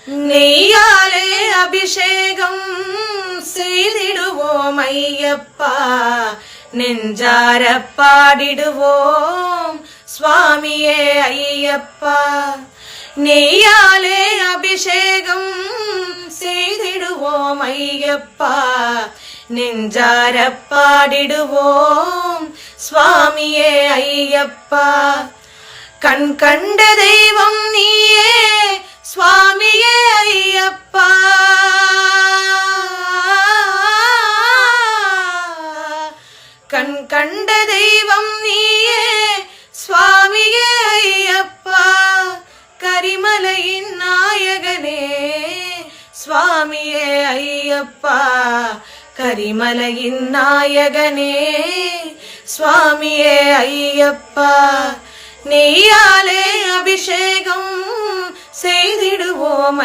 நெய்யாலே அபிஷேகம் செய்திடுவோம் ஐயப்பா, நெஞ்சார பாடிடுவோம் சுவாமியே ஐயப்பா. நெய்யாலே அபிஷேகம் செய்திடுவோம் ஐயப்பா, நெஞ்சார பாடிடுவோம் சுவாமியே ஐயப்பா. கண் கண்ட தெய்வம் நீயே சுவாமியே ஐயப்பா, கண் கண்ட தெய்வம் நீயே சுவாமியே ஐயப்பா. கரிமலையின் நாயகனே சுவாமியே ஐயப்பா, கரிமலையின் நாயகனே சுவாமியே ஐயப்பா. நெய்யாலே அபிஷேகம் செய்திடுவோம்